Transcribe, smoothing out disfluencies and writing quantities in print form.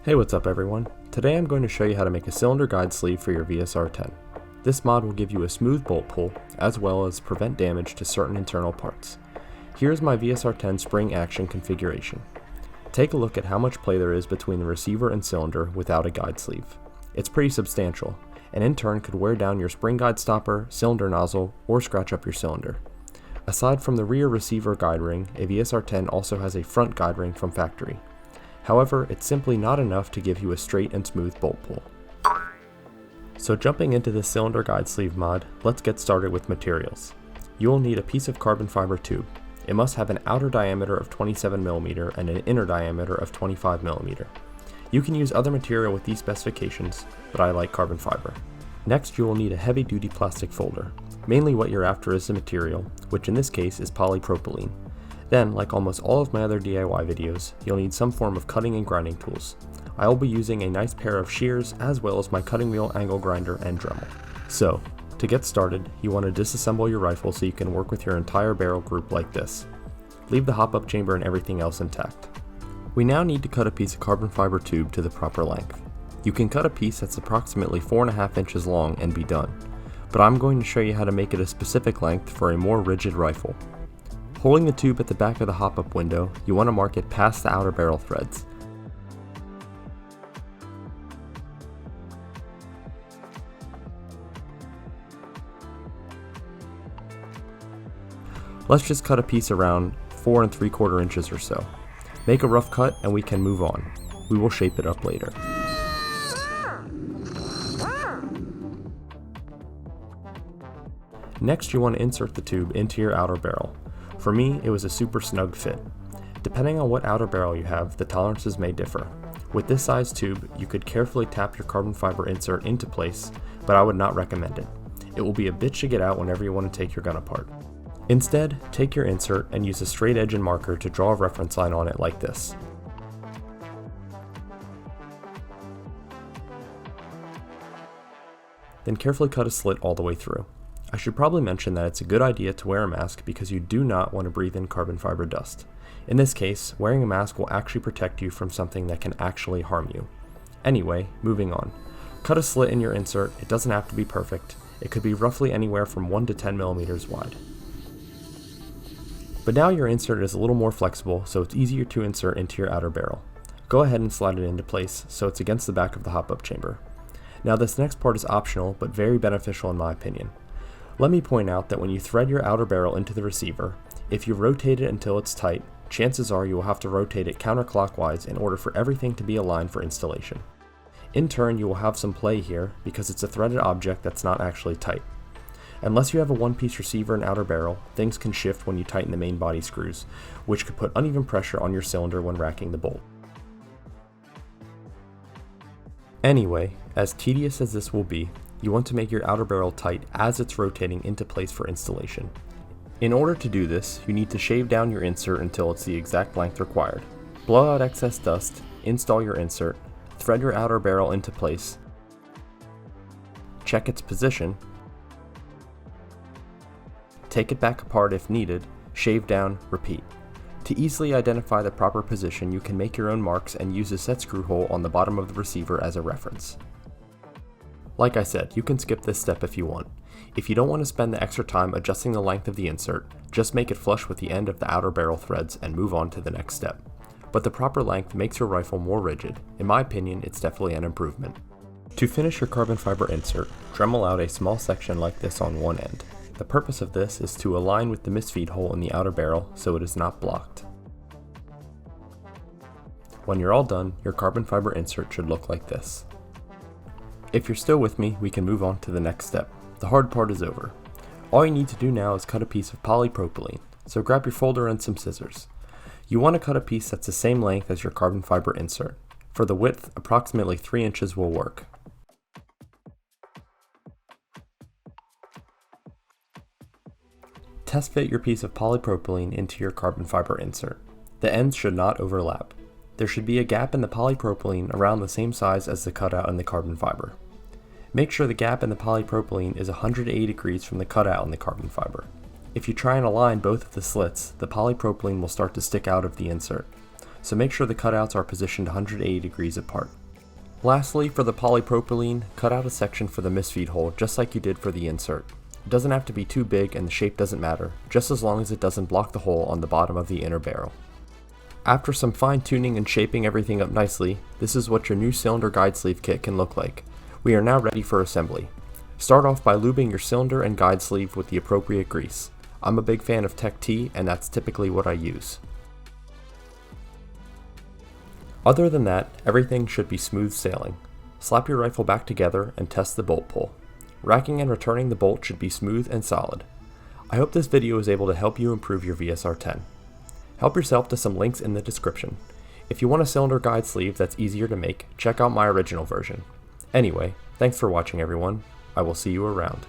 Hey, what's up everyone? Today I'm going to show you how to make a cylinder guide sleeve for your Vsr-10. This mod will give you a smooth bolt pull, as well as prevent damage to certain internal parts. Here's my Vsr-10 spring action configuration. Take a look at how much play there is between the receiver and cylinder without a guide sleeve. It's pretty substantial, and in turn could wear down your spring guide stopper, cylinder nozzle, or scratch up your cylinder. Aside from the rear receiver guide ring, a Vsr-10 also has a front guide ring from factory. However, it's simply not enough to give you a straight and smooth bolt pull. So jumping into the cylinder guide sleeve mod, let's get started with materials. You will need a piece of carbon fiber tube. It must have an outer diameter of 27mm and an inner diameter of 25mm. You can use other material with these specifications, but I like carbon fiber. Next, you will need a heavy-duty plastic folder. Mainly what you're after is the material, which in this case is polypropylene. Then, like almost all of my other DIY videos, you'll need some form of cutting and grinding tools. I will be using a nice pair of shears as well as my cutting wheel, angle grinder, and dremel. So, to get started, you want to disassemble your rifle so you can work with your entire barrel group like this. Leave the hop-up chamber and everything else intact. We now need to cut a piece of carbon fiber tube to the proper length. You can cut a piece that's approximately 4.5 inches long and be done, but I'm going to show you how to make it a specific length for a more rigid rifle. Holding the tube at the back of the hop-up window, you want to mark it past the outer barrel threads. Let's just cut a piece around 4 3/4 inches or so. Make a rough cut and we can move on. We will shape it up later. Next, you want to insert the tube into your outer barrel. For me, it was a super snug fit. Depending on what outer barrel you have, the tolerances may differ. With this size tube, you could carefully tap your carbon fiber insert into place, but I would not recommend it. It will be a bitch to get out whenever you want to take your gun apart. Instead, take your insert and use a straight edge and marker to draw a reference line on it like this. Then carefully cut a slit all the way through. I should probably mention that it's a good idea to wear a mask because you do not want to breathe in carbon fiber dust. In this case, wearing a mask will actually protect you from something that can actually harm you. Anyway, moving on. Cut a slit in your insert. It doesn't have to be perfect. It could be roughly anywhere from 1 to 10mm wide. But now your insert is a little more flexible, so it's easier to insert into your outer barrel. Go ahead and slide it into place so it's against the back of the hop-up chamber. Now this next part is optional, but very beneficial in my opinion. Let me point out that when you thread your outer barrel into the receiver, if you rotate it until it's tight, chances are you will have to rotate it counterclockwise in order for everything to be aligned for installation. In turn, you will have some play here because it's a threaded object that's not actually tight. Unless you have a one-piece receiver and outer barrel, things can shift when you tighten the main body screws, which could put uneven pressure on your cylinder when racking the bolt. Anyway, as tedious as this will be, you want to make your outer barrel tight as it's rotating into place for installation. In order to do this, you need to shave down your insert until it's the exact length required. Blow out excess dust, install your insert, thread your outer barrel into place, check its position, take it back apart if needed, shave down, repeat. To easily identify the proper position, you can make your own marks and use a set screw hole on the bottom of the receiver as a reference. Like I said, you can skip this step if you want. If you don't want to spend the extra time adjusting the length of the insert, just make it flush with the end of the outer barrel threads and move on to the next step. But the proper length makes your rifle more rigid. In my opinion, it's definitely an improvement. To finish your carbon fiber insert, dremel out a small section like this on one end. The purpose of this is to align with the misfeed hole in the outer barrel so it is not blocked. When you're all done, your carbon fiber insert should look like this. If you're still with me, we can move on to the next step. The hard part is over. All you need to do now is cut a piece of polypropylene, so grab your folder and some scissors. You want to cut a piece that's the same length as your carbon fiber insert. For the width, approximately 3 inches will work. Test fit your piece of polypropylene into your carbon fiber insert. The ends should not overlap. There should be a gap in the polypropylene around the same size as the cutout in the carbon fiber. Make sure the gap in the polypropylene is 180 degrees from the cutout in the carbon fiber. If you try and align both of the slits, the polypropylene will start to stick out of the insert. so make sure the cutouts are positioned 180 degrees apart. Lastly, for the polypropylene, cut out a section for the misfeed hole just like you did for the insert. It doesn't have to be too big and the shape doesn't matter, just as long as it doesn't block the hole on the bottom of the inner barrel. After some fine tuning and shaping everything up nicely, this is what your new cylinder guide sleeve kit can look like. We are now ready for assembly. Start off by lubing your cylinder and guide sleeve with the appropriate grease. I'm a big fan of Tech T and that's typically what I use. Other than that, everything should be smooth sailing. Slap your rifle back together and test the bolt pull. Racking and returning the bolt should be smooth and solid. I hope this video is able to help you improve your Vsr-10. Help yourself to some links in the description. If you want a cylinder guide sleeve that's easier to make, check out my original version. Anyway, thanks for watching everyone. I will see you around.